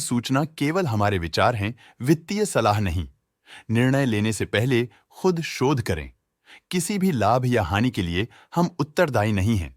सूचना केवल हमारे विचार हैं, वित्तीय सलाह नहीं। निर्णय लेने से पहले खुद शोध करें। किसी भी लाभ या हानि के लिए हम उत्तरदायी नहीं हैं।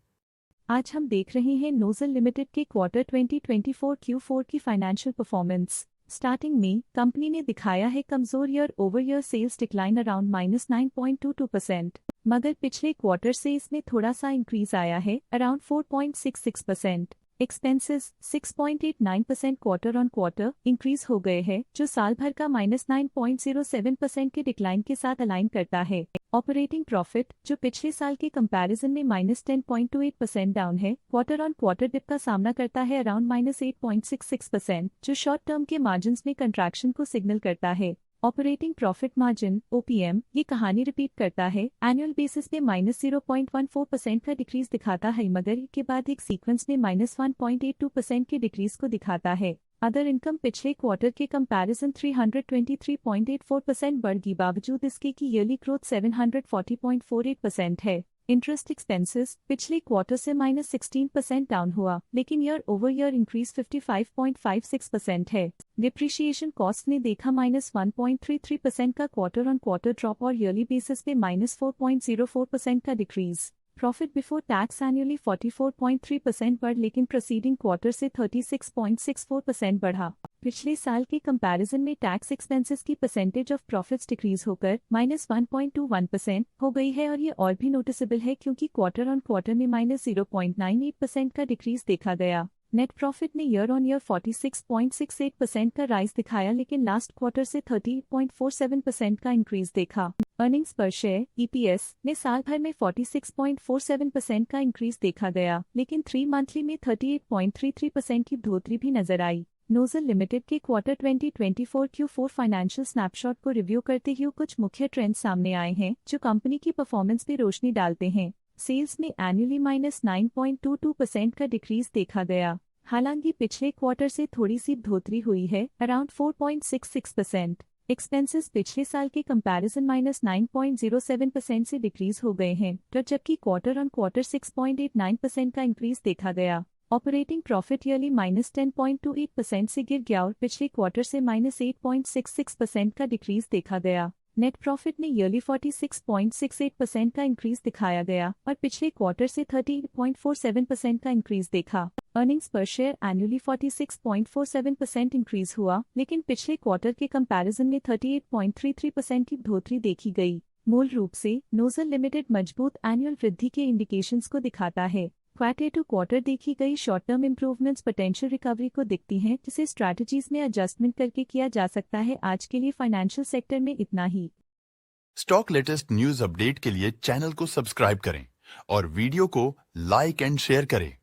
आज हम देख रहे हैं नोजल लिमिटेड के क्वार्टर 2024 Q4 की फाइनेंशियल परफॉर्मेंस। स्टार्टिंग में कंपनी ने दिखाया है कमजोर year over year sales decline around -9.22%, मगर पिछले क्वार्टर से इसमें थोड़ा सा इंक्रीज आया है around 4.66%। Expenses 6.89% quarter on quarter increase हो गए हैं, जो साल भर का -9.07% के डिक्लाइन के साथ अलाइन करता है। ऑपरेटिंग प्रॉफिट, जो पिछले साल के कंपैरिजन में -10.28% डाउन है, क्वार्टर ऑन क्वार्टर डिप का सामना करता है अराउंड -8.66%, जो शॉर्ट टर्म के मार्जिन्स में कंट्रैक्शन को सिग्नल करता है। ऑपरेटिंग प्रॉफिट मार्जिन OPM ये कहानी रिपीट करता है, एनुअल बेसिस पे -0.14% का डिक्रीज दिखाता है, मगर के बाद एक सीक्वेंस में -1.82% के डिक्रीज को दिखाता है। अदर इनकम पिछले क्वार्टर के कंपैरिजन 323.84% बढ़ गई, बावजूद इसके की ईयरली ग्रोथ 740.48% है। इंटरेस्ट एक्सपेंसेस पिछले क्वार्टर से -16% डाउन हुआ, लेकिन ईयर ओवर ईयर इंक्रीज 55.56% है। डिप्रिशिएशन कॉस्ट ने देखा -1.33% का क्वार्टर ऑन क्वार्टर ड्रॉप और ईयरली बेसिस पे -4.04% का decrease. Profit before tax annually 44.3% बढ़, लेकिन प्रीसीडिंग क्वार्टर से 36.64% बढ़ा। पिछले साल के कंपैरिजन में टैक्स एक्सपेंसेस की परसेंटेज ऑफ प्रॉफिट्स डिक्रीज होकर -1.21% हो गई है, और ये और भी नोटिसेबल है क्योंकि क्वार्टर ऑन क्वार्टर में -0.98% का डिक्रीज देखा गया। नेट प्रॉफिट ने ईयर ऑन ईयर 46.68% का राइज दिखाया, लेकिन लास्ट क्वार्टर से 30.47% का इंक्रीज देखा। अर्निंग्स पर शेयर EPS ने साल भर में 46.47% का इंक्रीज देखा गया, लेकिन 3 मंथली में 38.33% की बढ़ोतरी भी नजर आई। नोजल लिमिटेड के क्वार्टर 2024 Q4 फाइनेंशियल स्नैपशॉट को रिव्यू करते हुए कुछ मुख्य ट्रेंड्स सामने आए हैं, जो कंपनी की परफॉर्मेंस पे रोशनी डालते हैं। सेल्स में एनुअली -9.22% का डिक्रीज देखा गया, हालांकि पिछले क्वार्टर से थोड़ी सी बढ़ोतरी हुई है अराउंड 4.66%। एक्सपेंसेस पिछले साल के कंपैरिजन -9.07% से डिक्रीज हो गए हैं, तो जबकि क्वार्टर ऑन क्वार्टर 6.89% का इंक्रीज देखा गया। ऑपरेटिंग प्रॉफिट ईयरली -10.28% से गिर गया और पिछले क्वार्टर से -8.66% का डिक्रीज देखा गया। नेट प्रॉफिट ने ईयरली 46.68% का इंक्रीज दिखाया गया और पिछले क्वार्टर से 30.47% का इंक्रीज देखा। अर्निंग्स पर शेयर एनुअली 46.47% इंक्रीज हुआ, लेकिन पिछले क्वार्टर के कंपैरिजन में 38.33% की बढ़ोतरी देखी गई। मूल रूप से नोजल लिमिटेड मजबूत एनुअल वृद्धि के इंडिकेशंस को दिखाता है। क्वार्टर टू क्वार्टर देखी गई short term improvements potential recovery को दिखती हैं, जिसे स्ट्रैटेजीज में एडजस्टमेंट करके किया जा सकता है। आज के लिए फाइनेंशियल सेक्टर में इतना ही। स्टॉक लेटेस्ट न्यूज अपडेट के लिए चैनल को सब्सक्राइब करें और वीडियो को लाइक एंड शेयर करें।